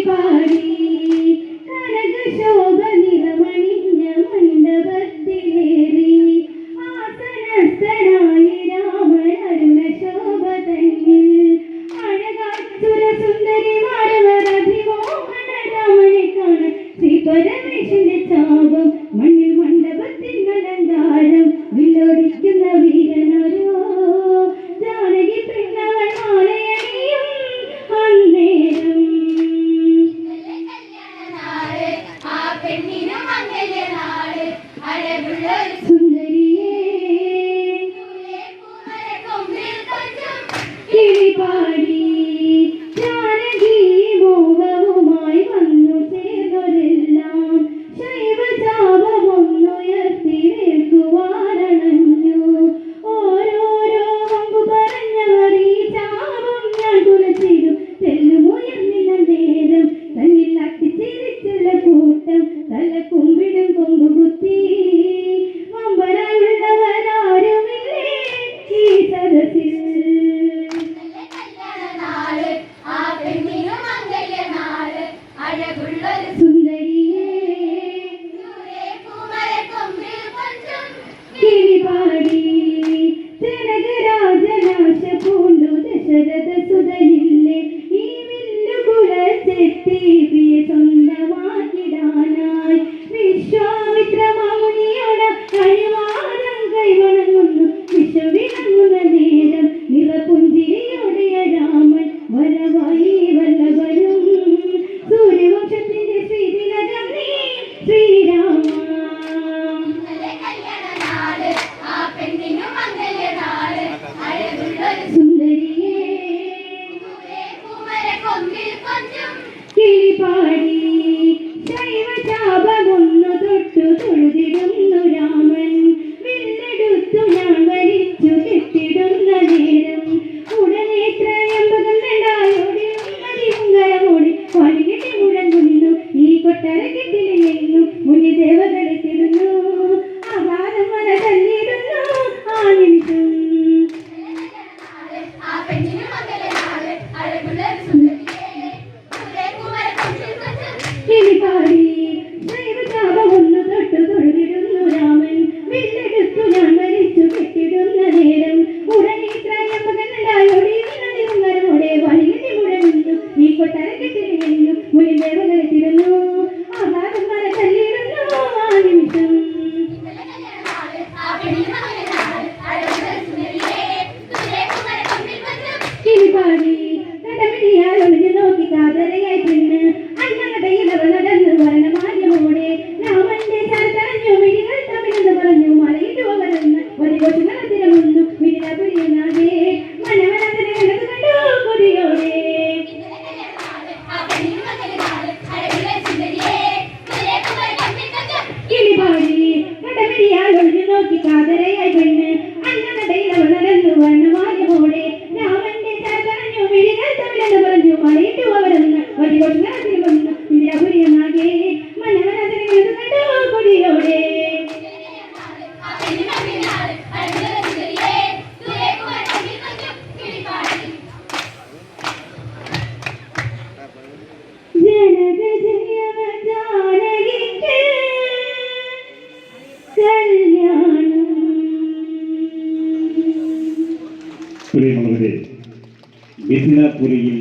പാടി കനകശോഭ നിറമണിഞ്ഞ മണ്ഡപത്തിലേറി ആസനസ്ഥനായി രാമൻ അരുണശോഭ തന്നിൽ അഴകാസുര സുന്ദരി മാനവരഭിമോഹന രാമനെ കാണാൻ ശ്രീ പരമേശ്വരന്റെ ചാപം മണ്ണിൽ മണ്ഡപത്തിൻ അലങ്കാരം വിലോടിക്കുന്ന വീരനരോ ജാനകി പെണ്ണവൾ മാലയണിയും അന്നേരം സുന്ദരിയേ കിളിപാടി ജാനകി മോഹവുമായി വന്നു ചേർന്നവരെല്ലാം ശൈവചാപമൊന്നുയർത്തി നിൽക്കുവാനണഞ്ഞു ഓരോരോ വമ്പു പറഞ്ഞവർ ഈ ചാപം ഞാൻ തുളച്ചിടും തെല്ലുമുയർന്നില്ല നേരം തന്നിൽ അട്ടിച്ചിരിച്ചുള്ള കൂട്ടം തല കുമ്പിടും കൊമ്പുകുത്തി വമ്പരായുള്ളവരാരുമില്ലേ ഈ സദസ്സിൽ സുന്ദരിയേ കിളിപാടി ജനകരാജനാശ പൂണ്ടു ദശരഥ സുതനില്ലേ ഈ വില്ലുകുലച്ചെത്തി പ്രിയ സ്വന്തമാക്കിടാനായി വിശ്വാമിത്ര മൗനിയോട് കഴിവാരം കൈവണങ്ങുന്നു വിശ്വവിളങ്ങുന്ന നേരം നിറപുഞ്ചിരിയോടെ രാമൻ വരവായി വല്ലഭനും സൂര്യവംശത്തിന്റെ ശ്രീതിലകം നീ ശ്രീരാമ സുന്ദരിയേ കിളിപാടി ശൈവചാപമൊന്നു തൊട്ടു തൊഴുതിടുന്നു രാമൻ വില്ലെടുത്തു ഞാൻ വലിച്ചു കെട്ടിടുന്ന നേരം ഉടനെ ത്രയംബകം രണ്ടായോടി പാലികെട്ടി മുഴങ്ങുന്നു ഈ കൊട്ടാര കെട്ടിലെന്നു മുന്നിൽ ദേവകളെത്തിടുന്നു ആഹാരം വന തന്നിടുന്നു ആ നിമിഷം കിളിപാടി ശൈവചാപമൊന്നു തൊട്ടു തൊഴുതിടുന്നു രാമൻ വില്ലെടുത്തു ഞാൻ വലിച്ചു കെട്ടിടുന്ന നേരം ഉടനെ ത്രയംബകം രണ്ടായോടി പാലികെട്ടി മുഴങ്ങുന്നു ഈ കൊട്ടാര കെട്ടിലെന്നു മുന്നിൽ ദേവകളെത്തിടുന്നു ആഹാരം വന തന്നിടുന്നു ആ നിമിഷം കിളിപാടി കടമിടിയാൽ ഒളിഞ്ഞു നോക്കി കാതരയായി പെണ്ണ് അന്നകടയിലവ നടന്നു വരണമാര്യമോടെ രാമന്റെ ചരത്തറഞ്ഞു മിഴികൾ തമിഴെന്ന് പറഞ്ഞു മലയിട്ടു അവരെന്ന് വരികൊച്ചുകളത്തിരമൊന്നു മിഴിലപുരിയനാകെ മനവനത്തിനെ കണ്ടു കൊതിയോടെ കിളിപാടി കടമിടിയാൽ ഒളിഞ്ഞു നോക്കി കാതരയായി പെണ്ണ് അന്നകടയിലവ നടന്നു വരണമാര്യമോടെ രാമന്റെ ചരത്തറഞ്ഞു മിഴികൾ തമിഴെന്ന് പറഞ്ഞു മലയിട്ടു അവരെന്ന് വരികൊച്ചുകളത്തിരമൊന്നു മിഴിലപുരിയനാകെ മനവനത്തിനെ കണ്ടു കൊതിയോടെ ജനക ജയവ ജാനകിക്ക് കല്യാണം. പ്രിയമുള്ളവരെ മിഥിലപുരിയിൽ